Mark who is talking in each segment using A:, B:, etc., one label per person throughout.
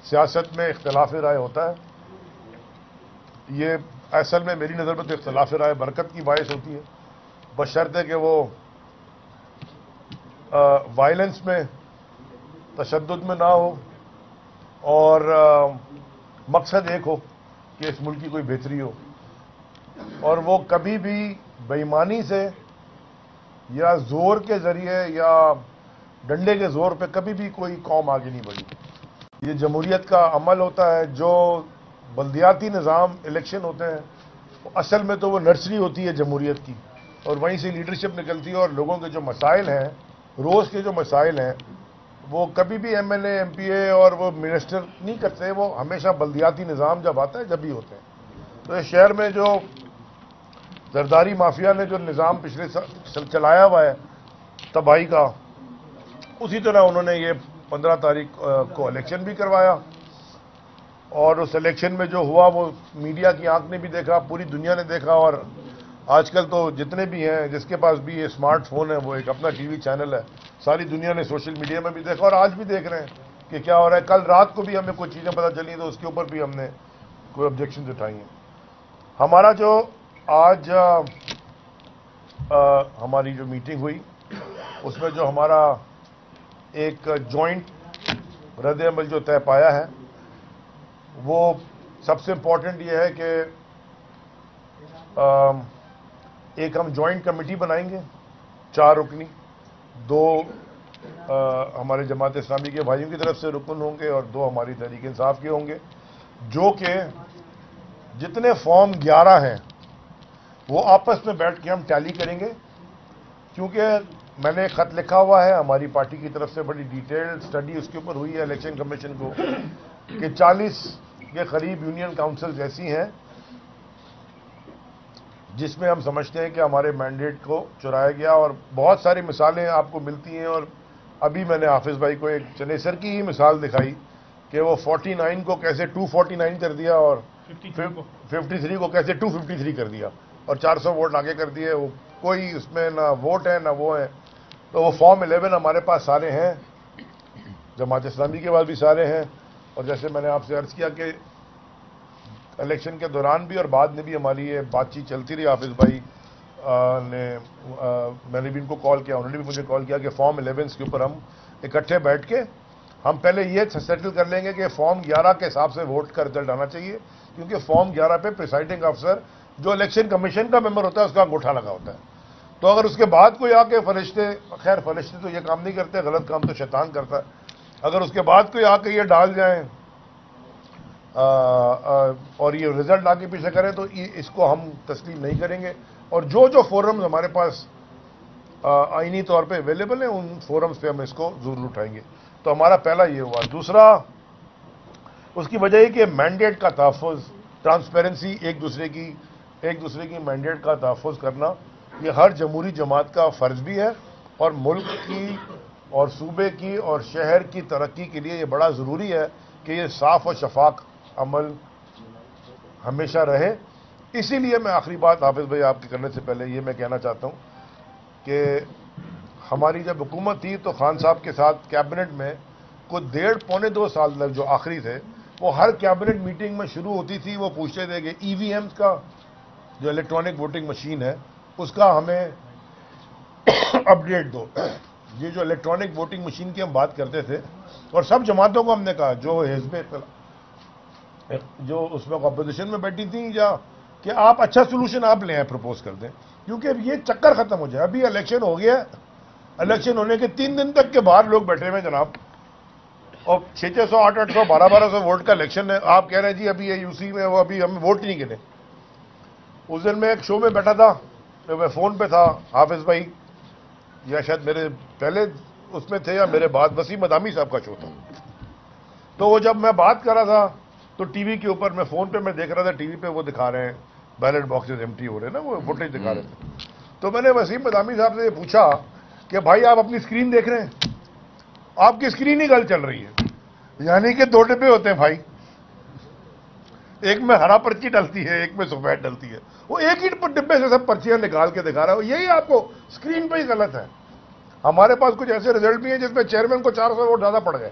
A: سیاست میں اختلاف رائے ہوتا ہے. یہ اصل میں میری نظر میں تو اختلاف رائے برکت کی باعث ہوتی ہے، بشرطے کہ وہ وائلنس میں، تشدد میں نہ ہو، اور مقصد ایک ہو کہ اس ملک کی کوئی بہتری ہو، اور وہ کبھی بھی بے ایمانی سے یا زور کے ذریعے یا ڈنڈے کے زور پہ کبھی بھی کوئی قوم آگے نہیں بڑھی. یہ جمہوریت کا عمل ہوتا ہے. جو بلدیاتی نظام الیکشن ہوتے ہیں اصل میں تو وہ نرسری ہوتی ہے جمہوریت کی، اور وہیں سے لیڈرشپ نکلتی ہے، اور لوگوں کے جو مسائل ہیں، روز کے جو مسائل ہیں، وہ کبھی بھی M L A, M P A اور وہ منسٹر نہیں کرتے. وہ ہمیشہ بلدیاتی نظام جب آتا ہے جب ہی ہوتے ہیں. تو اس شہر میں جو زرداری مافیا نے جو نظام پچھلے سال چلایا ہوا ہے تباہی کا، اسی طرح انہوں نے یہ 15 تاریخ کو الیکشن بھی کروایا، اور اس الیکشن میں جو ہوا وہ میڈیا کی آنکھ نے بھی دیکھا، پوری دنیا نے دیکھا. اور آج کل تو جتنے بھی ہیں، جس کے پاس بھی یہ اسمارٹ فون ہے، وہ ایک اپنا ٹی وی چینل ہے، ساری دنیا نے سوشل میڈیا میں بھی دیکھا، اور آج بھی دیکھ رہے ہیں کہ کیا ہو رہا ہے. کل رات کو بھی ہمیں کچھ چیزیں پتہ چلی تو اس کے اوپر بھی ہم نے کوئی آبجیکشنز اٹھائی ہیں. ہمارا جو آج ہماری جو میٹنگ ہوئی اس میں جو ہمارا ایک جوائنٹ رد عمل جو طے پایا ہے، وہ سب سے امپورٹنٹ یہ ہے کہ ایک ہم جوائنٹ کمیٹی بنائیں گے 4 رکنی، 2 ہمارے جماعت اسلامی کے بھائیوں کی طرف سے رکن ہوں گے اور 2 ہماری تحریک انصاف کے ہوں گے، جو کہ جتنے فارم 11 ہیں وہ آپس میں بیٹھ کے ہم ٹیلی کریں گے. کیونکہ میں نے ایک خط لکھا ہوا ہے ہماری پارٹی کی طرف سے، بڑی ڈیٹیل سٹڈی اس کے اوپر ہوئی ہے الیکشن کمیشن کو، کہ 40 کے قریب یونین کاؤنسلز ایسی ہیں جس میں ہم سمجھتے ہیں کہ ہمارے مینڈیٹ کو چرایا گیا. اور بہت ساری مثالیں آپ کو ملتی ہیں، اور ابھی میں نے حافظ بھائی کو ایک چنیسر کی ہی مثال دکھائی کہ وہ 49 کو کیسے 249 کر دیا، اور 53 کو کیسے 253 کر دیا، اور 400 ووٹ آگے کر دیے. وہ کوئی اس میں نہ ووٹ ہے نہ وہ ہے. تو وہ فارم 11 ہمارے پاس سارے ہیں، جماعت اسلامی کے پاس بھی سارے ہیں. اور جیسے میں نے آپ سے عرض کیا کہ الیکشن کے دوران بھی اور بعد میں بھی ہماری یہ بات چیت چلتی رہی. حافظ بھائی میں نے بھی ان کو کال کیا، انہوں نے بھی مجھے کال کیا کہ فارم 11 کے اوپر ہم اکٹھے بیٹھ کے ہم پہلے یہ سیٹل کر لیں گے کہ فارم 11 کے حساب سے ووٹ کا رزلٹ آنا چاہیے، کیونکہ فارم 11 پہ پریسائڈنگ افسر جو الیکشن کمیشن کا ممبر ہوتا ہے اس کا انگوٹھا لگا ہوتا ہے. تو اگر اس کے بعد کوئی آ کے فرشتے، خیر فرشتے تو یہ کام نہیں کرتے، غلط کام تو شیطان کرتا ہے، اگر اس کے بعد کوئی آ کے یہ ڈال جائیں اور یہ رزلٹ آگے پیچھے کریں تو اس کو ہم تسلیم نہیں کریں گے. اور جو فورمز ہمارے پاس آئینی طور پہ اویلیبل ہیں ان فورمز پہ ہم اس کو ضرور اٹھائیں گے. تو ہمارا پہلا یہ ہوا. دوسرا اس کی وجہ یہ کہ مینڈیٹ کا تحفظ، ٹرانسپیرنسی، ایک دوسرے کی مینڈیٹ کا تحفظ کرنا، یہ ہر جمہوری جماعت کا فرض بھی ہے، اور ملک کی اور صوبے کی اور شہر کی ترقی کے لیے یہ بڑا ضروری ہے کہ یہ صاف و شفاف عمل ہمیشہ رہے. اسی لیے میں آخری بات حافظ بھائی آپ کے کرنے سے پہلے یہ میں کہنا چاہتا ہوں کہ ہماری جب حکومت تھی تو خان صاحب کے ساتھ کیبنٹ میں کوئی 1.5-2 سال تک جو آخری تھے، وہ ہر کیبنٹ میٹنگ میں شروع ہوتی تھی، وہ پوچھتے تھے کہ ای وی ایمز کا جو الیکٹرانک ووٹنگ مشین ہے اس کا ہمیں اپڈیٹ دو. یہ جو الیکٹرانک ووٹنگ مشین کی ہم بات کرتے تھے، اور سب جماعتوں کو ہم نے کہا جو جو اس میں اپوزیشن میں بیٹھی تھیں، یا کہ آپ اچھا سولوشن آپ لے آئیں، پروپوز کر دیں، کیونکہ اب یہ چکر ختم ہو جائے. ابھی الیکشن ہو گیا، الیکشن ہونے کے 3 دن تک کے بعد لوگ بیٹھے ہوئے جناب، اور 600 800 1200 ووٹ کا الیکشن ہے. آپ کہہ رہے ہیں جی ابھی یہ یو سی میں وہ ابھی ہم ووٹ نہیں گنے. اس دن میں ایک شو میں بیٹھا تھا، میں فون پہ تھا، حافظ بھائی یا شاید میرے پہلے اس میں تھے یا میرے بعد، وسیم ادامی صاحب کا شو تھا. تو وہ جب میں بات کر رہا تھا تو ٹی وی کے اوپر میں فون پہ میں دیکھ رہا تھا، ٹی وی پہ وہ دکھا رہے ہیں بیلٹ باکسز ایمٹی ہو رہے ہیں نا، وہ فوٹیج دکھا رہے تھے. تو میں نے وسیم ادامی صاحب سے یہ پوچھا کہ بھائی آپ اپنی اسکرین دیکھ رہے ہیں؟ آپ کی اسکرین ہی گل چل رہی ہے. یعنی کہ 2 ڈبے ہوتے ہیں بھائی، ایک میں ہرا پرچی ڈلتی ہے، ایک میں سفید ڈلتی ہے. وہ ایک ہی ڈبے سے سب پرچیاں نکال کے دکھا رہا ہے. یہی آپ کو اسکرین پہ ہی غلط ہے. ہمارے پاس کچھ ایسے رزلٹ بھی ہیں جس میں چیئرمین کو 400 ووٹ زیادہ پڑ گئے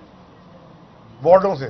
A: وارڈوں سے،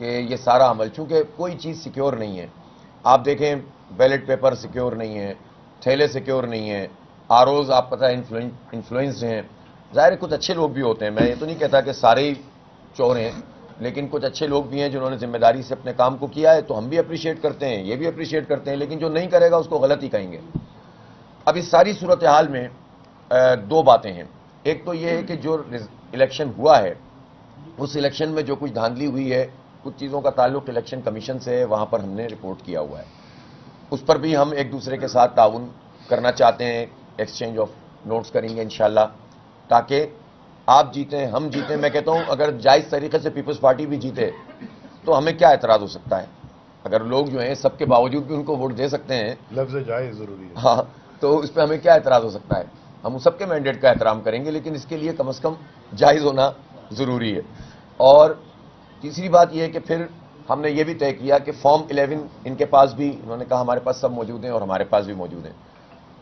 B: کہ یہ سارا عمل، چونکہ کوئی چیز سیکیور نہیں ہے. آپ دیکھیں بیلٹ پیپر سیکیور نہیں ہے، تھیلے سیکیور نہیں ہے، آروز آپ پتہ انفلوئنسڈ ہیں. ظاہر کچھ اچھے لوگ بھی ہوتے ہیں، میں یہ تو نہیں کہتا کہ سارے ہی چور ہیں، لیکن کچھ اچھے لوگ بھی ہیں جنہوں نے ذمہ داری سے اپنے کام کو کیا ہے، تو ہم بھی اپریشیٹ کرتے ہیں، یہ بھی اپریشیٹ کرتے ہیں، لیکن جو نہیں کرے گا اس کو غلط ہی کہیں گے. اب اس ساری صورتحال میں دو باتیں ہیں. ایک تو یہ ہے کہ جو الیکشن ہوا ہے اس الیکشن میں جو کچھ دھاندلی ہوئی ہے، کچھ چیزوں کا تعلق الیکشن کمیشن سے ہے، وہاں پر ہم نے رپورٹ کیا ہوا ہے. اس پر بھی ہم ایک دوسرے کے ساتھ تعاون کرنا چاہتے ہیں، ایکسچینج آف نوٹس کریں گے انشاءاللہ، تاکہ آپ جیتیں، ہم جیتیں. میں کہتا ہوں اگر جائز طریقے سے پیپلز پارٹی بھی جیتے تو ہمیں کیا اعتراض ہو سکتا ہے؟ اگر لوگ جو ہیں سب کے باوجود بھی ان کو ووٹ دے سکتے ہیں،
A: لفظ جائز ضروری ہے.
B: ہاں، تو اس پہ ہمیں کیا اعتراض ہو سکتا ہے؟ ہم سب کے مینڈیٹ کا احترام کریں گے، لیکن اس کے لیے کم از کم جائز ہونا ضروری ہے. اور تیسری بات یہ ہے کہ پھر ہم نے یہ بھی طے کیا کہ فارم 11 ان کے پاس بھی، انہوں نے کہا ہمارے پاس سب موجود ہیں اور ہمارے پاس بھی موجود ہیں،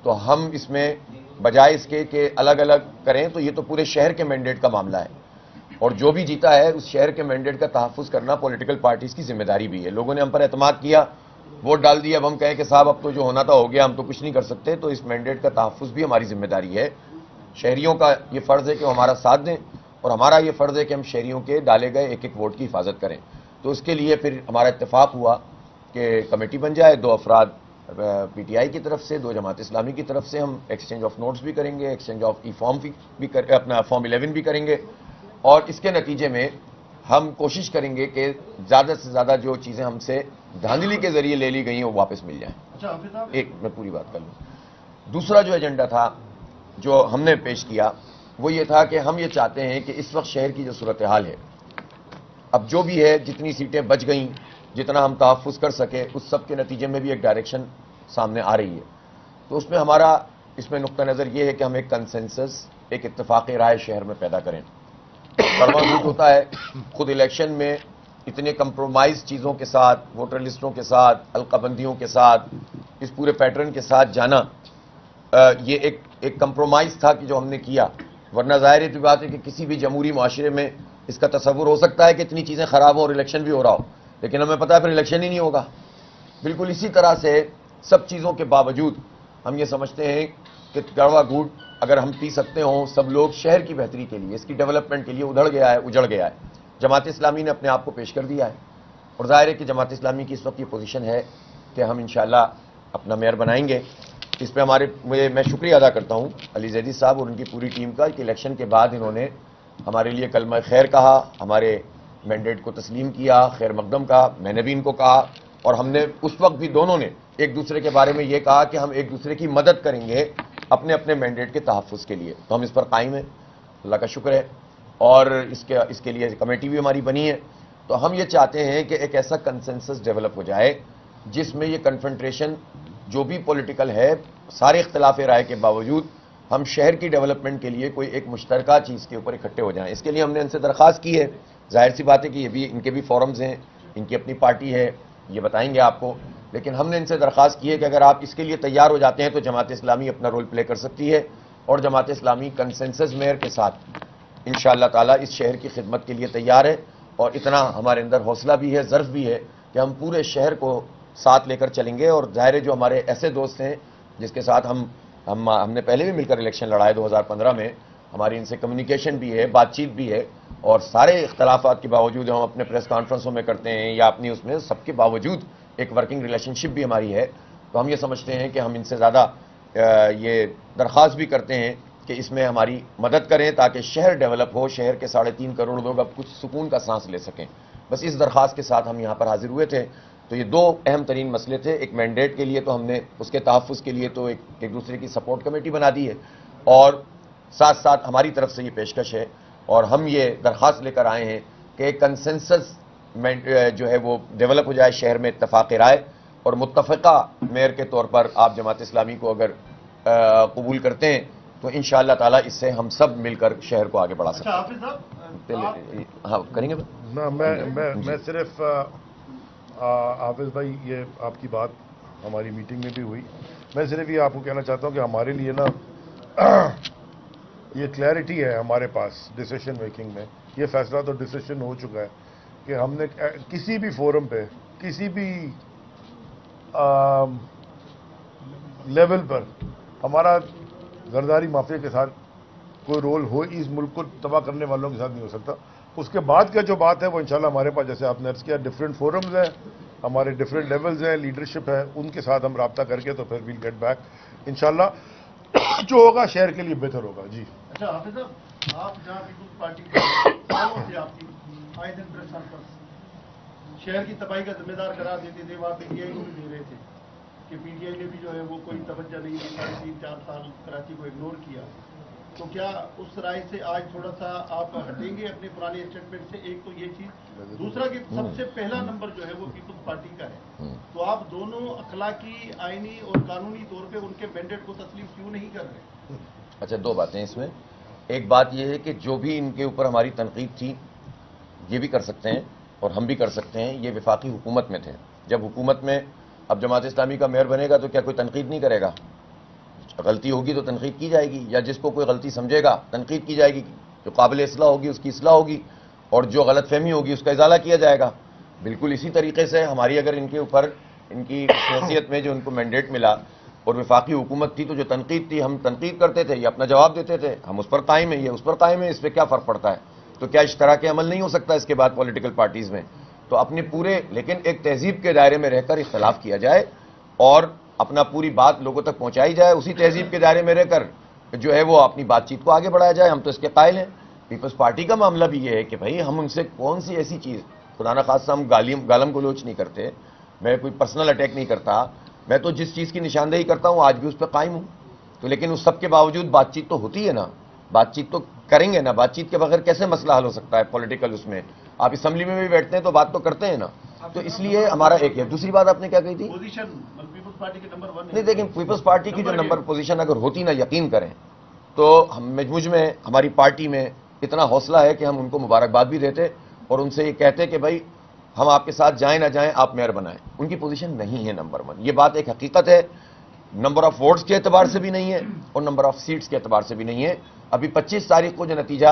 B: تو ہم اس میں بجائے اس کے کہ الگ الگ کریں، تو یہ تو پورے شہر کے مینڈیٹ کا معاملہ ہے، اور جو بھی جیتا ہے اس شہر کے مینڈیٹ کا تحفظ کرنا پولیٹیکل پارٹیز کی ذمہ داری بھی ہے. لوگوں نے ہم پر اعتماد کیا، ووٹ ڈال دیا، اب ہم کہیں کہ صاحب اب تو جو ہونا تھا ہو گیا، ہم تو کچھ نہیں کر سکتے، تو اس مینڈیٹ کا تحفظ بھی ہماری ذمہ داری ہے. شہریوں کا یہ فرض ہے کہ وہ ہمارا ساتھ دیں، اور ہمارا یہ فرض ہے کہ ہم شہریوں کے ڈالے گئے ایک ایک ووٹ کی حفاظت کریں. تو اس کے لیے پھر ہمارا اتفاق ہوا کہ کمیٹی بن جائے، 2 افراد پی ٹی آئی کی طرف سے، 2 جماعت اسلامی کی طرف سے. ہم ایکسچینج آف نوٹس بھی کریں گے، ایکسچینج آف ای فارم بھی اپنا فارم 11 بھی کریں گے، اور اس کے نتیجے میں ہم کوشش کریں گے کہ زیادہ سے زیادہ جو چیزیں ہم سے دھاندلی کے ذریعے لے لی گئی ہیں وہ واپس مل جائیں. ایک میں پوری بات کر لوں. دوسرا جو ایجنڈا تھا جو ہم نے پیش کیا وہ یہ تھا کہ ہم یہ چاہتے ہیں کہ اس وقت شہر کی جو صورتحال ہے، اب جو بھی ہے، جتنی سیٹیں بچ گئیں، جتنا ہم تحفظ کر سکے، اس سب کے نتیجے میں بھی ایک ڈائریکشن سامنے آ رہی ہے. تو اس میں ہمارا اس میں نقطہ نظر یہ ہے کہ ہم ایک کنسنسس، ایک اتفاقی رائے شہر میں پیدا کریں. کڑوا جھوٹ ہوتا ہے خود الیکشن میں اتنے کمپرومائز چیزوں کے ساتھ، ووٹر لسٹوں کے ساتھ، حلقہ بندیوں کے ساتھ، اس پورے پیٹرن کے ساتھ جانا، یہ ایک کمپرومائز تھا کہ جو ہم نے کیا. ورنہ ظاہر یہ بات ہے کہ کسی بھی جمہوری معاشرے میں اس کا تصور ہو سکتا ہے کہ اتنی چیزیں خراب ہوں اور الیکشن بھی ہو رہا ہو، لیکن ہمیں پتا ہے پھر الیکشن ہی نہیں ہوگا. بالکل اسی طرح سے سب چیزوں کے باوجود ہم یہ سمجھتے ہیں کہ کڑوا گھوٹ اگر ہم پی سکتے ہوں، سب لوگ شہر کی بہتری کے لیے، اس کی ڈیولپمنٹ کے لیے اجڑ گیا ہے. جماعت اسلامی نے اپنے آپ کو پیش کر دیا ہے، اور ظاہر ہے کہ جماعت اسلامی کی اس وقت یہ پوزیشن ہے کہ ہم انشاءاللہ اپنا میئر بنائیں گے. اس پہ میں شکریہ ادا کرتا ہوں علی زیدی صاحب اور ان کی پوری ٹیم کا کہ الیکشن کے بعد انہوں نے ہمارے لیے کلمہ خیر کہا، ہمارے مینڈیٹ کو تسلیم کیا، خیر مقدم کہا. میں نے بھی ان کو کہا، اور ہم نے اس وقت بھی دونوں نے ایک دوسرے کے بارے میں یہ کہا کہ ہم ایک دوسرے کی مدد کریں گے اپنے اپنے مینڈیٹ کے تحفظ کے لیے. تو ہم اس پر قائم ہیں، اللہ کا شکر ہے. اور اس کے لیے کمیٹی بھی ہماری بنی ہے. تو ہم یہ چاہتے ہیں کہ ایک ایسا کنسنسس ڈیولپ ہو جائے جس میں یہ کنفرنٹریشن جو بھی پولیٹیکل ہے، سارے اختلاف رائے کے باوجود ہم شہر کی ڈیولپمنٹ کے لیے کوئی ایک مشترکہ چیز کے اوپر اکٹھے ہو جائیں. اس کے لیے ہم نے ان سے درخواست کی ہے. ظاہر سی بات ہے کہ یہ بھی ان کے بھی فورمز ہیں، ان کی اپنی پارٹی ہے، یہ بتائیں گے آپ کو، لیکن ہم نے ان سے درخواست کی ہے کہ اگر آپ اس کے لیے تیار ہو جاتے ہیں تو جماعت اسلامی اپنا رول پلے کر سکتی ہے، اور جماعت اسلامی کنسنسس میئر کے ساتھ انشاءاللہ تعالی اس شہر کی خدمت کے لیے تیار ہے. اور اتنا ہمارے اندر حوصلہ بھی ہے، ظرف بھی ہے کہ ہم پورے شہر کو ساتھ لے کر چلیں گے. اور ظاہر ہے جو ہمارے ایسے دوست ہیں جس کے ساتھ ہم نے پہلے بھی مل کر الیکشن لڑائے 2015 میں، ہماری ان سے کمیونیکیشن بھی ہے، بات چیت بھی ہے، اور سارے اختلافات کے باوجود ہم اپنے پریس کانفرنسوں میں کرتے ہیں یا اپنی اس میں، سب کے باوجود ایک ورکنگ ریلیشن شپ بھی ہماری ہے. تو ہم یہ سمجھتے ہیں کہ ہم ان سے زیادہ یہ درخواست بھی کرتے ہیں کہ اس میں ہماری مدد کریں تاکہ شہر ڈیولپ ہو، شہر کے 3.5 کروڑ لوگ اب کچھ سکون کا سانس لے سکیں. بس اس درخواست کے ساتھ ہم یہاں پر حاضر ہوئے تھے. تو یہ 2 اہم ترین مسئلے تھے. ایک مینڈیٹ کے لیے تو ہم نے اس کے تحفظ کے لیے تو ایک دوسرے کی سپورٹ کمیٹی بنا دی ہے، اور ساتھ ساتھ ہماری طرف سے یہ پیشکش ہے اور ہم یہ درخواست لے کر آئے ہیں کہ ایک کنسنسس جو ہے وہ ڈیولپ ہو جائے شہر میں، اتفاق رائے، اور متفقہ میئر کے طور پر آپ جماعت اسلامی کو اگر قبول کرتے ہیں تو انشاءاللہ تعالی اس سے ہم سب مل کر شہر کو آگے بڑھا سکتے ہیں. ہاں کریں گے.
A: میں صرف حافظ بھائی، یہ آپ کی بات ہماری میٹنگ میں بھی ہوئی، میں صرف یہ آپ کو کہنا چاہتا ہوں کہ ہمارے لیے نا یہ کلیئرٹی ہے ہمارے پاس ڈیسیشن میکنگ میں. یہ فیصلہ تو ڈیسیشن ہو چکا ہے کہ ہم نے کسی بھی فورم پہ کسی بھی لیول پر ہمارا زرداری مافیا کے ساتھ کوئی رول ہو اس ملک کو تباہ کرنے والوں کے ساتھ نہیں ہو سکتا. اس کے بعد کا جو بات ہے وہ انشاءاللہ ہمارے پاس, جیسے آپ نے عرض کیا, ڈفرینٹ فورمز ہیں, ہمارے ڈفرینٹ لیولز ہیں, لیڈرشپ ہے, ان کے ساتھ ہم رابطہ کر کے تو پھر ویل گیٹ بیک انشاءاللہ. جو ہوگا شہر کے لیے بہتر ہوگا. جی
C: اچھا حافظ صاحب, آپ جہاں پیپلز پارٹی سے آپ کی آئے دن پریس کانفرنس شہر کی تباہی کا ذمہ دار قرار دیتے تھے, وہاں پی ٹی آئی کو بھی دے رہے تھے کہ پی ٹی آئی نے بھی جو ہے وہ کوئی توجہ نہیں دی, 3-4 سال کراچی کو اگنور کیا. تو کیا اس رائے سے آج تھوڑا سا آپ ہٹیں گے اپنے پرانے اسٹیٹمنٹ سے؟ ایک تو یہ چیز, دوسرا کہ سب سے پہلا نمبر جو ہے وہ پیپلز پارٹی کا ہے, تو آپ دونوں اخلاقی, آئینی اور قانونی طور پہ ان کے مینڈیٹ کو تسلیم کیوں نہیں کر رہے؟
B: اچھا, دو باتیں اس میں. ایک بات یہ ہے کہ جو بھی ان کے اوپر ہماری تنقید تھی یہ بھی کر سکتے ہیں اور ہم بھی کر سکتے ہیں. یہ وفاقی حکومت میں تھے. جب حکومت میں اب جماعت اسلامی کا میئر بنے گا تو کیا کوئی تنقید نہیں کرے گا؟ غلطی ہوگی تو تنقید کی جائے گی, یا جس کو کوئی غلطی سمجھے گا تنقید کی جائے گی, جو قابل اصلاح ہوگی اس کی اصلاح ہوگی, اور جو غلط فہمی ہوگی اس کا ازالہ کیا جائے گا. بالکل اسی طریقے سے ہماری اگر ان کے اوپر ان کی حیثیت میں جو ان کو مینڈیٹ ملا اور وفاقی حکومت تھی تو جو تنقید تھی ہم تنقید کرتے تھے, یہ اپنا جواب دیتے تھے, ہم اس پر قائم ہیں, یہ اس پر قائم ہے, اس پہ کیا فرق پڑتا ہے؟ تو کیا اشتراک عمل نہیں ہو سکتا اس کے بعد پولیٹیکل پارٹیز میں؟ تو اپنے پورے, لیکن ایک تہذیب کے دائرے میں رہ کر اختلاف کیا جائے اور اپنا پوری بات لوگوں تک پہنچائی جائے, اسی تہذیب کے دائرے میں رہ کر جو ہے وہ اپنی بات چیت کو آگے بڑھایا جائے. ہم تو اس کے قائل ہیں. پیپلز پارٹی کا معاملہ بھی یہ ہے کہ بھائی ہم ان سے کون سی ایسی چیز, خدا نخواستہ ہم گالم گلوچ نہیں کرتے, میں کوئی پرسنل اٹیک نہیں کرتا, میں تو جس چیز کی نشاندہی کرتا ہوں آج بھی اس پہ قائم ہوں. تو لیکن اس سب کے باوجود بات چیت تو ہوتی ہے نا, بات چیت تو کریں گے نا. بات چیت کے بغیر کیسے مسئلہ حل ہو سکتا ہے پولیٹیکل؟ اس میں آپ اسمبلی میں بھی بیٹھتے ہیں تو بات تو کرتے ہیں نا. تو اس لیے ہمارا ایک ہے. دوسری بات آپ نے کیا کہی تھی؟
C: پیپلز پارٹی کے نمبر 1
B: نہیں, دیکھیں پیپلز پارٹی کی جو نمبر پوزیشن اگر ہوتی نا, یقین کریں تو ہم مجموع میں ہماری پارٹی میں اتنا حوصلہ ہے کہ ہم ان کو مبارکباد بھی دیتے اور ان سے یہ کہتے کہ بھائی ہم آپ کے ساتھ جائیں نہ جائیں آپ میئر بنائیں. ان کی پوزیشن نہیں ہے نمبر 1, یہ بات ایک حقیقت ہے. نمبر آف ووٹس کے اعتبار سے بھی نہیں ہے اور نمبر آف سیٹس کے اعتبار سے بھی نہیں ہے. ابھی 25 تاریخ کو جو نتیجہ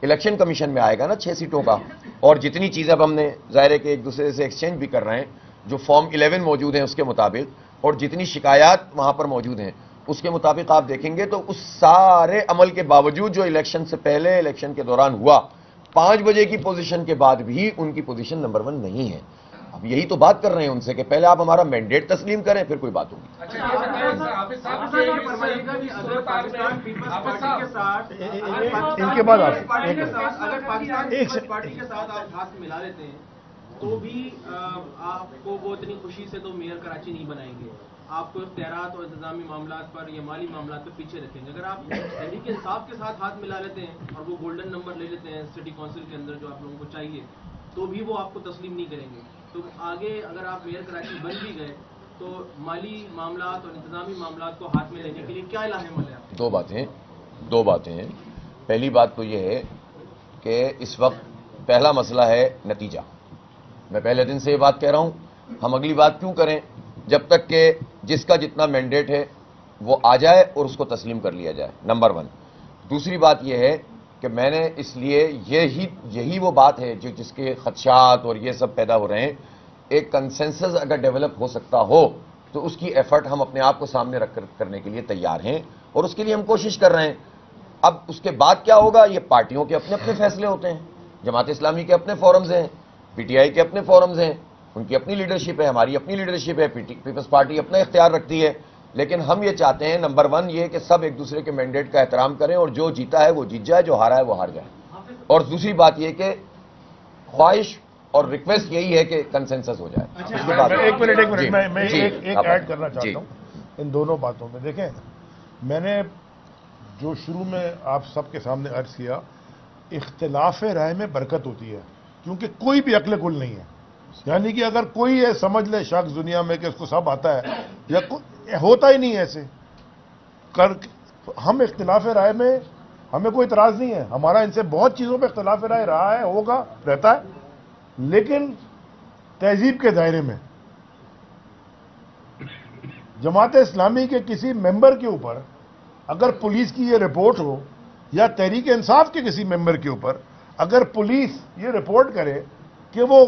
B: الیکشن کمیشن میں آئے گا نا 6 سیٹوں کا, اور جتنی چیزیں اب ہم نے ظاہر ہے کہ ایک دوسرے سے ایکسچینج بھی کر رہے ہیں, جو فارم 11 موجود ہیں اس کے مطابق, اور جتنی شکایات وہاں پر موجود ہیں اس کے مطابق آپ دیکھیں گے تو اس سارے عمل کے باوجود جو الیکشن سے پہلے الیکشن کے دوران ہوا, 5 بجے کی پوزیشن کے بعد بھی ان کی پوزیشن نمبر 1 نہیں ہے. اب یہی تو بات کر رہے ہیں ان سے کہ پہلے آپ ہمارا مینڈیٹ تسلیم کریں پھر کوئی بات ہوگی.
A: ان کے بعد
D: پارٹی کے ساتھ آپ ہاتھ ملا لیتے ہیں تو بھی آپ کو وہ اتنی خوشی سے تو میئر کراچی نہیں بنائیں گے. آپ کو اختیارات اور انتظامی معاملات پر یا مالی معاملات پہ پیچھے رکھیں گے. اگر آپ تحریک انصاف کے ساتھ ہاتھ ملا لیتے ہیں اور وہ گولڈن نمبر لے لیتے ہیں سٹی کونسل کے اندر جو آپ لوگوں کو چاہیے, تو بھی وہ آپ کو تسلیم نہیں کریں گے. تو آگے اگر آپ میئر کراچی بن بھی گئے تو مالی معاملات اور انتظامی معاملات کو ہاتھ میں لینے کے لیے کیا الہ عمل ہے؟
B: دو باتیں ہیں. پہلی بات تو یہ ہے کہ اس وقت پہلا مسئلہ ہے نتیجہ. میں پہلے دن سے یہ بات کہہ رہا ہوں, ہم اگلی بات کیوں کریں جب تک کہ جس کا جتنا مینڈیٹ ہے وہ آ جائے اور اس کو تسلیم کر لیا جائے, نمبر 1. دوسری بات یہ ہے کہ میں نے اس لیے یہی وہ بات ہے جو جس کے خدشات اور یہ سب پیدا ہو رہے ہیں. ایک کنسنسس اگر ڈیولپ ہو سکتا ہو تو اس کی ایفرٹ ہم اپنے آپ کو سامنے رکھ کر کرنے کے لیے تیار ہیں اور اس کے لیے ہم کوشش کر رہے ہیں. اب اس کے بعد کیا ہوگا یہ پارٹیوں کے اپنے اپنے فیصلے ہوتے ہیں. جماعت اسلامی کے اپنے فورمز ہیں, پی ٹی آئی کے اپنے فورمز ہیں, ان کی اپنی لیڈرشپ ہے, ہماری اپنی لیڈرشپ ہے, پیپلز پارٹی اپنا اختیار رکھتی ہے. لیکن ہم یہ چاہتے ہیں نمبر 1 یہ کہ سب ایک دوسرے کے مینڈیٹ کا احترام کریں اور جو جیتا ہے وہ جیت جائے, جو ہارا ہے وہ ہار جائے. اور دوسری بات یہ کہ خواہش اور ریکویسٹ یہی ہے کہ کنسنسس ہو جائے.
A: ایک منٹ میں ایک ایڈ کرنا چاہتا ہوں ان دونوں باتوں میں. دیکھیں میں نے جو شروع میں آپ سب کے سامنے عرض کیا, اختلاف رائے میں برکت ہوتی ہے کیونکہ کوئی بھی عقل کل نہیں ہے. یعنی کہ اگر کوئی یہ سمجھ لے شخص دنیا میں کہ اس کو سب آتا ہے, یا ہوتا ہی نہیں ایسے ہم اختلاف رائے میں ہمیں کوئی اعتراض نہیں ہے. ہمارا ان سے بہت چیزوں پہ اختلاف رائے رہا ہے, ہوگا, رہتا ہے, لیکن تہذیب کے دائرے میں. جماعت اسلامی کے کسی ممبر کے اوپر اگر پولیس کی یہ رپورٹ ہو یا تحریک انصاف کے کسی ممبر کے اوپر اگر پولیس یہ رپورٹ کرے کہ وہ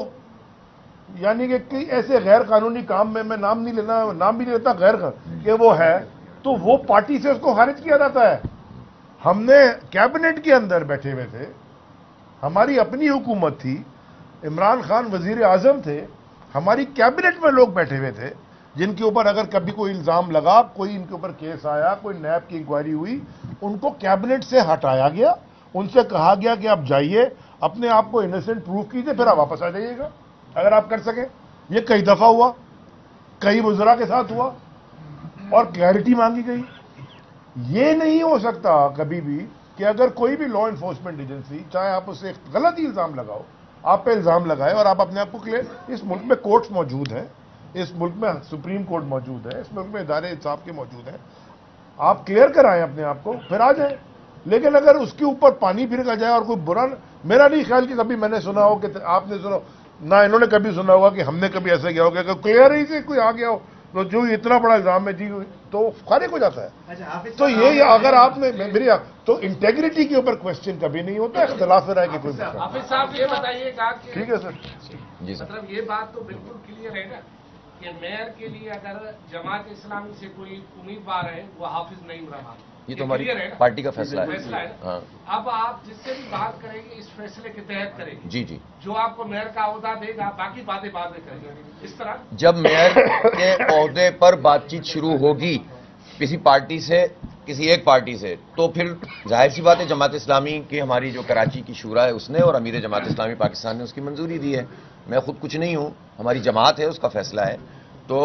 A: یعنی کہ ایسے غیر قانونی کام میں نام بھی نہیں لیتا غیر کہ وہ ہے تو وہ پارٹی سے اس کو خارج کیا جاتا ہے. ہم نے کیبنٹ کے اندر بیٹھے ہوئے تھے, ہماری اپنی حکومت تھی, عمران خان وزیر اعظم تھے, ہماری کیبنٹ میں لوگ بیٹھے ہوئے تھے جن کے اوپر اگر کبھی کوئی الزام لگا, کوئی ان کے اوپر کیس آیا, کوئی نیب کی انکوائری ہوئی, ان کو کیبنٹ سے ہٹایا گیا, ان سے کہا گیا کہ آپ جائیے اپنے آپ کو انوسنٹ پروف کیجئے پھر آپ واپس آ جائیے گا اگر آپ کر سکیں. یہ کئی دفعہ ہوا, کئی وزراء کے ساتھ ہوا اور کلیئرٹی مانگی گئی. یہ نہیں ہو سکتا کبھی بھی کہ اگر کوئی بھی لا انفورسمنٹ ایجنسی, چاہے آپ اسے غلط ہی الزام لگاؤ, آپ پہ الزام لگائے اور آپ اپنے آپ کو کلیئر, اس ملک میں کورٹس موجود ہیں, اس ملک میں سپریم کورٹ موجود ہے, اس ملک میں ادارے انصاف کے موجود ہیں, آپ کلیئر کرائیں اپنے آپ کو پھر آ جائیں. لیکن اگر اس کے اوپر پانی پھرکا جائے اور کوئی برا, میرا نہیں خیال کہ کبھی میں نے سنا ہو کہ آپ نے سنا نہ انہوں نے کبھی سنا ہوگا کہ ہم نے کبھی ایسا کیا ہوگا کہ کلیئر ہی سے کوئی آ گیا ہو تو جو اتنا بڑا الزام ہے جی تو خارج ہو جاتا ہے. تو یہ اگر آپ نے میری تو انٹیگریٹی کے اوپر کوشچن کبھی نہیں ہوتا, اختلاف رائے کی کوئی مسئلہ.
E: حافظ صاحب یہ بتائیے گا کہ
A: ٹھیک ہے سر.
B: جی سر.
E: مطلب یہ بات تو بالکل کلیئر ہے نا کہ میئر کے لیے اگر جماعت اسلامی سے کوئی امیدوار ہے وہ حافظ نعیم رحمان,
B: یہ تو ہماری پارٹی کا فیصلہ ہے.
E: فیصلہ ہے.
B: ہاں
E: اب آپ جس سے بھی بات کریں گے اس فیصلے کے تحت کریں گے.
B: جی جی.
E: جو آپ کو میئر کا عہدہ دے گا باقی باتیں بعد میں کریں گے. اس طرح
B: جب میئر کے عہدے پر بات چیت شروع ہوگی کسی پارٹی سے, کسی ایک پارٹی سے, تو پھر ظاہر سی بات ہے جماعت اسلامی کی ہماری جو کراچی کی شورا ہے اس نے اور امیر جماعت اسلامی پاکستان نے اس کی منظوری دی ہے. میں خود کچھ نہیں ہوں, ہماری جماعت ہے, اس کا فیصلہ ہے. تو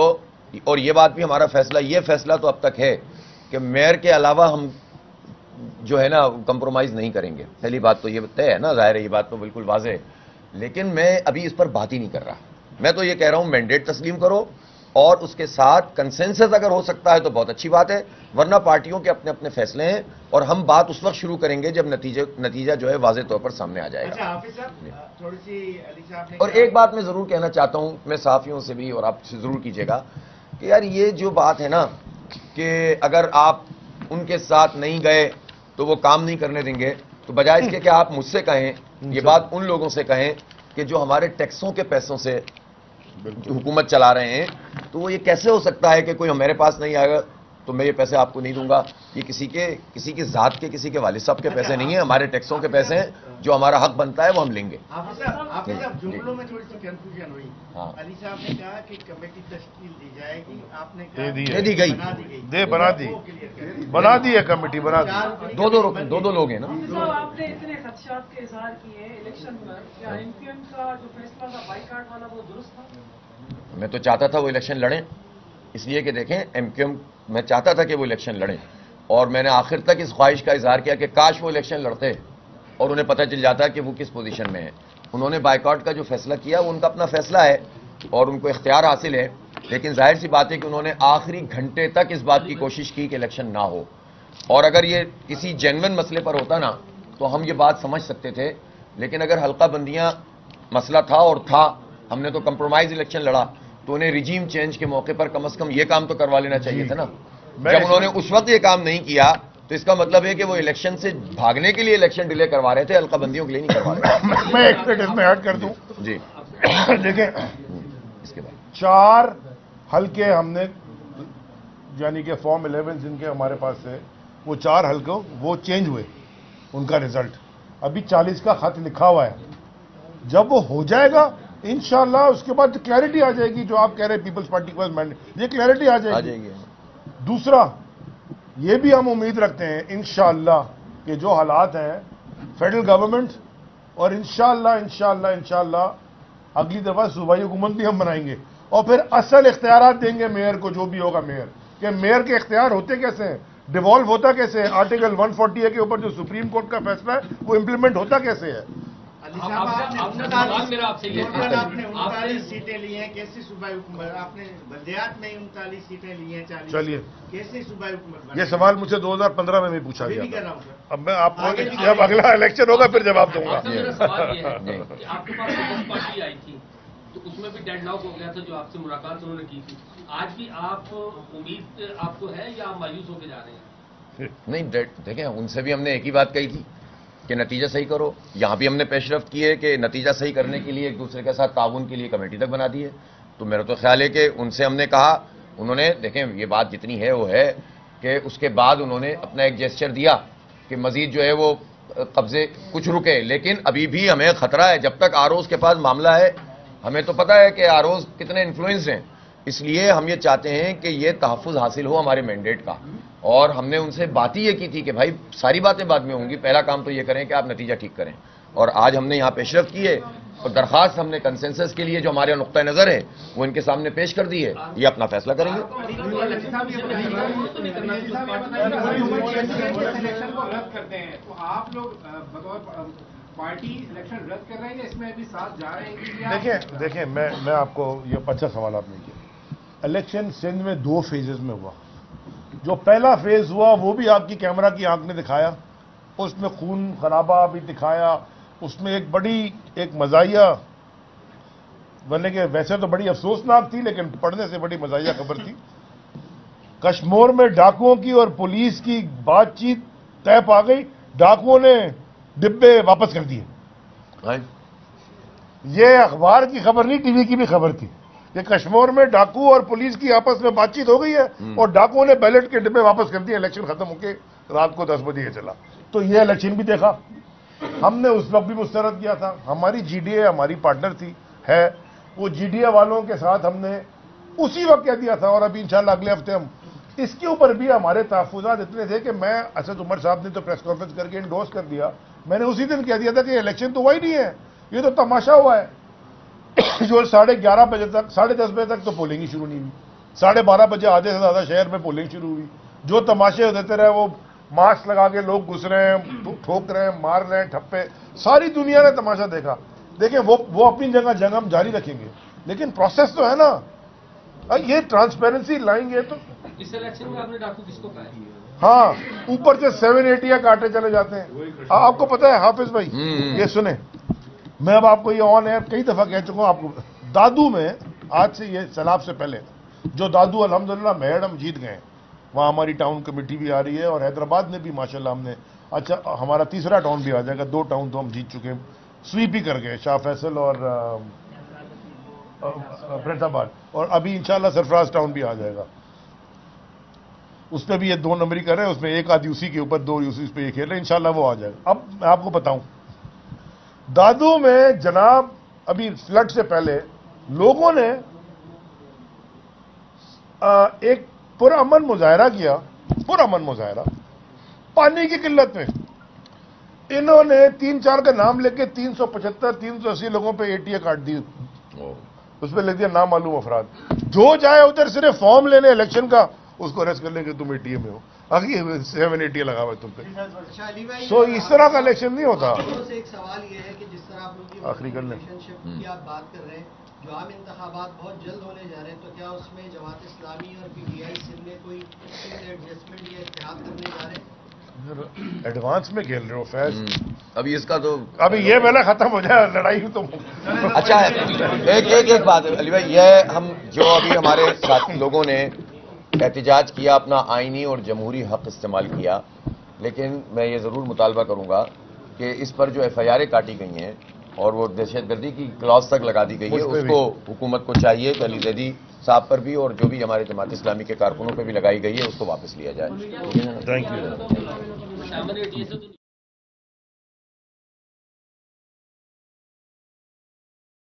B: اور یہ بات بھی ہمارا فیصلہ, یہ فیصلہ تو اب تک ہے کہ میئر کے علاوہ ہم جو ہے نا کمپرومائز نہیں کریں گے. پہلی بات تو یہ طے ہے نا, ظاہر ہے یہ بات تو بالکل واضح ہے. لیکن میں ابھی اس پر بات ہی نہیں کر رہا. میں تو یہ کہہ رہا ہوں مینڈیٹ تسلیم کرو اور اس کے ساتھ کنسنسس اگر ہو سکتا ہے تو بہت اچھی بات ہے, ورنہ پارٹیوں کے اپنے اپنے فیصلے ہیں اور ہم بات اس وقت شروع کریں گے جب نتیجہ جو ہے واضح طور پر سامنے آ جائے گا.
C: حافظ صاحب تھوڑی سی علی صاحب نے
B: اور ایک بات میں ضرور کہنا چاہتا ہوں, میں صحافیوں سے بھی اور آپ سے ضرور کیجیے گا کہ یار یہ جو بات ہے نا کہ اگر آپ ان کے ساتھ نہیں گئے تو وہ کام نہیں کرنے دیں گے, تو بجائے اس کے کہ آپ مجھ سے کہیں, یہ بات ان لوگوں سے کہیں کہ جو ہمارے ٹیکسوں کے پیسوں سے حکومت چلا رہے ہیں, تو وہ یہ کیسے ہو سکتا ہے کہ کوئی ہمارے پاس نہیں آئے گا تو میں یہ پیسے آپ کو نہیں دوں گا. یہ کسی کے ذات کے, کسی کے والد صاحب کے پیسے نہیں ہیں, ہمارے ٹیکسوں کے پیسے ہیں, جو ہمارا حق بنتا ہے وہ ہم لیں گے.
C: حافظ صاحب جملوں میں تھوڑی سی کنفیوژن ہوئی.
B: ہاں.
C: علی صاحب نے کہا کہ کمیٹی تشکیل دی جائے گی, آپ نے
A: دے دی
B: دے دی گئی,
A: بنا دی ہے کمیٹی, بنا دی.
B: دو لوگ ہیں نا.
F: آپ نے اتنے خدشات کے اظہار کیے ہیں الیکشن پر, کیا ایم کیو ایم کا جو فیصلہ تھا بائیکاٹ والا وہ درست تھا؟
B: میں تو چاہتا تھا وہ الیکشن لڑیں, اس لیے کہ دیکھیں ایم کیو ایم, میں چاہتا تھا کہ وہ الیکشن لڑیں اور میں نے آخر تک اس خواہش کا اظہار کیا کہ کاش وہ الیکشن لڑتے اور انہیں پتہ چل جاتا کہ وہ کس پوزیشن میں ہے. انہوں نے بائیکاٹ کا جو فیصلہ کیا وہ ان کا اپنا فیصلہ ہے اور ان کو اختیار حاصل ہے, لیکن ظاہر سی بات ہے کہ انہوں نے آخری گھنٹے تک اس بات کی کوشش کی کہ الیکشن نہ ہو. اور اگر یہ کسی جینون مسئلے پر ہوتا نا تو ہم یہ بات سمجھ سکتے تھے, لیکن اگر حلقہ بندیاں مسئلہ تھا اور تھا, ہم نے تو کمپرومائز الیکشن لڑا, تو انہیں ریجیم چینج کے موقع پر کم از کم یہ کام تو کروا لینا چاہیے تھا نا. جب انہوں نے اس وقت یہ کام نہیں کیا تو اس کا مطلب ہے کہ وہ الیکشن سے بھاگنے کے لیے الیکشن ڈیلے کروا رہے تھے, حلقہ بندیوں کے لیے نہیں کروا رہے تھے.
A: میں ایک منٹ اس میں ایڈ کر دوں.
B: جی
A: دیکھیں
B: اس کے بعد
A: 4 حلقے ہم نے یعنی کہ فارم 11 جن کے ہمارے پاس سے وہ 4 حلقوں وہ چینج ہوئے, ان کا رزلٹ ابھی 40 کا خط لکھا ہوا ہے. جب وہ ہو جائے گا انشاءاللہ اس کے بعد کلیئرٹی آ جائے گی, جو آپ کہہ رہے ہیں پیپلز پارٹی کے پاس مینڈیٹ, یہ کلیئرٹی آ جائے گی. دوسرا یہ بھی ہم امید رکھتے ہیں انشاءاللہ کہ جو حالات ہیں فیڈرل گورنمنٹ اور انشاءاللہ اگلی دفعہ صوبائی حکومت بھی ہم بنائیں گے اور پھر اصل اختیارات دیں گے میئر کو, جو بھی ہوگا میئر, کہ میئر کے اختیار ہوتے کیسے ہیں, ڈیوالو ہوتا کیسے ہے, آرٹیکل 140 کے اوپر جو سپریم کورٹ کا فیصلہ ہے وہ امپلیمنٹ ہوتا کیسے ہے.
C: علی صاحب آپ نے 39 سیٹیں لی ہیں, کیسی صوبائی حکومت, آپ نے بلدیات میں 39 سیٹیں لی ہیں 40,
A: چلیے
C: کیسی صوبائی حکومت؟
A: یہ سوال مجھ سے 2015 میں بھی پوچھا
C: ابھی بھی
A: گیا
C: کر
A: تھا.
C: رہا ہوں سر.
A: اب میں آپ کو جب اگلا الیکشن ہوگا پھر جواب دوں گا.
D: میرا سوال یہ ہے کہ آپ کے پاس پیپلز پارٹی آئی تھی تو اس میں بھی ڈیڈ لاک ہو گیا تھا جو آپ سے ملاقات انہوں نے کی تھی. آج بھی آپ امید آپ کو ہے یا آپ مایوس ہو کے جا رہے ہیں؟
B: نہیں, دیکھیں ان سے بھی ہم نے ایک ہی بات کہی تھی کہ نتیجہ صحیح کرو. یہاں بھی ہم نے پیش رفت کی ہے کہ نتیجہ صحیح کرنے کے لیے ایک دوسرے کے ساتھ تعاون کے لیے کمیٹی تک بنا دی ہے. تو میرا تو خیال ہے کہ ان سے ہم نے کہا, انہوں نے دیکھیں یہ بات جتنی ہے وہ ہے کہ اس کے بعد انہوں نے اپنا ایک جیسچر دیا کہ مزید جو ہے وہ قبضے کچھ رکے, لیکن ابھی بھی ہمیں خطرہ ہے. جب تک آروز کے پاس معاملہ ہے, ہمیں تو پتہ ہے کہ آروز کتنے انفلوئنس ہیں, اس لیے ہم یہ چاہتے ہیں کہ یہ تحفظ حاصل ہو ہمارے مینڈیٹ کا. اور ہم نے ان سے بات ہی یہ کی تھی کہ بھائی ساری باتیں بعد میں ہوں گی, پہلا کام تو یہ کریں کہ آپ نتیجہ ٹھیک کریں. اور آج ہم نے یہاں پیش رفت کی ہے اور درخواست ہم نے کنسنسس کے لیے جو ہمارے نقطہ نظر ہے وہ ان کے سامنے پیش کر دی ہے, یہ اپنا فیصلہ کریں گے.
G: الیکشن کو رد کرتے ہیں تو آپ لوگ بطور پارٹی الیکشن رد کر رہے ہیں یا اس میں ابھی ساتھ جا رہے ہیں؟
A: دیکھیں میں آپ کو یہ اچھا سوال آپ نے کیا. الیکشن سندھ میں 2 فیزز میں ہوا. جو پہلا فیز ہوا وہ بھی آپ کی کیمرہ کی آنکھ نے دکھایا, اس میں خون خرابہ بھی دکھایا, اس میں ایک بڑی ایک مزاحیہ بننے کے ویسے تو بڑی افسوسناک تھی لیکن پڑھنے سے بڑی مزاحیہ خبر تھی. کشمور میں ڈاکوؤں کی اور پولیس کی بات چیت طے پا گئی, ڈاکوؤں نے ڈبے واپس کر دیے. یہ اخبار کی خبر نہیں, ٹی وی کی بھی خبر تھی کہ کشمیر میں ڈاکو اور پولیس کی آپس میں بات چیت ہو گئی ہے اور ڈاکوؤں نے بیلٹ کے ڈبے واپس کر دیے. الیکشن ختم ہو کے رات کو 10 بجے یہ چلا. تو یہ الیکشن بھی دیکھا ہم نے, اس وقت بھی مسترد کیا تھا. ہماری جی ڈی اے ہماری پارٹنر تھی ہے, وہ جی ڈی اے والوں کے ساتھ ہم نے اسی وقت کہہ دیا تھا. اور ابھی انشاءاللہ اگلے ہفتے ہم اس کے اوپر بھی ہمارے تحفظات اتنے تھے کہ میں اسد عمر صاحب نے تو پریس کانفرنس کر کے انڈورس کر دیا. میں نے اسی دن کہہ دیا تھا کہ الیکشن تو ہوا ہی نہیں ہے, یہ تو تماشا ہوا ہے. جو 11:30 بجے تک 10:30 بجے تک تو پولنگ ہی شروع نہیں ہوئی, 12:30 بجے آدھے سے زیادہ شہر میں پولنگ شروع ہوئی. جو تماشے دیتے رہے, وہ ماسک لگا کے لوگ گھس رہے ہیں, ٹھوک رہے ہیں, مار رہے ہیں ٹھپے, ساری دنیا نے تماشا دیکھا. دیکھیں وہ اپنی جنگ ہم جاری رکھیں گے, لیکن پروسیس تو ہے نا, یہ ٹرانسپیرنسی لائیں گے تو.
D: اس الیکشن میں آپ نے ڈاکو کس کو کہا ہے؟
A: ہاں, اوپر سے 780 کاٹے چلے جاتے ہیں. آپ کو پتہ ہے حافظ بھائی, یہ سنیں, میں اب آپ کو یہ آن ایئر کئی دفعہ کہہ چکا ہوں آپ کو. دادو میں آج سے یہ سیلاب سے پہلے جو دادو الحمدللہ میڈ ہم جیت گئے, وہاں ہماری ٹاؤن کمیٹی بھی آ رہی ہے اور حیدرآباد میں بھی ماشاءاللہ ہم نے, اچھا ہمارا تیسرا ٹاؤن بھی آ جائے گا. 2 ٹاؤن تو ہم جیت چکے ہیں, سویپ ہی کر گئے, شاہ فیصل اور پرنس آباد, اور ابھی انشاءاللہ سرفراز ٹاؤن بھی آ جائے گا. اس پہ بھی یہ 2 نمبری کر رہے ہیں, اس میں ایک آدھی اسی کے اوپر 2 اسی پہ یہ کھیل رہے ہیں, انشاءاللہ وہ آ جائے گا. اب میں آپ کو بتاؤں, دادو میں جناب ابھی فلڈ سے پہلے لوگوں نے ایک پرامن مظاہرہ کیا, پرامن مظاہرہ پانی کی قلت میں. انہوں نے 3-4 کا نام لے کے 375-380 لوگوں پہ ATA کاٹ دی, اس پہ لکھ دیا نامعلوم افراد. جو جائے ادھر صرف فارم لینے الیکشن کا, اس کو ریسٹ کر لیں کہ تم ATA میں ہو, آگے 780 لگا ہوا ہے تم پہ. سو اس طرح کا الیکشن نہیں ہوتا.
H: ایک سوال یہ ہے کہ جس طرح آپ لوگ
A: آخری کر لیں
H: کی آپ بات کر رہے ہیں, جو عام انتخابات بہت جلد ہونے جا رہے ہیں, تو کیا اس میں جماعت اسلامی اور PTI سندھ میں کوئی ایڈجسٹمنٹ یا اتحاد کرنے جا رہے ہیں؟
A: ایڈوانس میں کھیل رہے ہو فیض,
B: ابھی اس کا تو
A: ابھی یہ پہلے ختم ہو جائے لڑائی تو.
B: اچھا ایک بات علی بھائی, یہ ہم جو ابھی ہمارے ساتھی لوگوں نے احتجاج کیا, اپنا آئینی اور جمہوری حق استعمال کیا, لیکن میں یہ ضرور مطالبہ کروں گا کہ اس پر جو FIR کاٹی گئی ہیں اور وہ دہشت گردی کی کلاس تک لگا دی گئی ہے, اس کو حکومت کو چاہیے کہ علی زیدی صاحب پر بھی اور جو بھی ہمارے جماعت اسلامی کے کارکنوں پہ بھی لگائی گئی ہے اس کو واپس لیا جائے.
A: Thank you.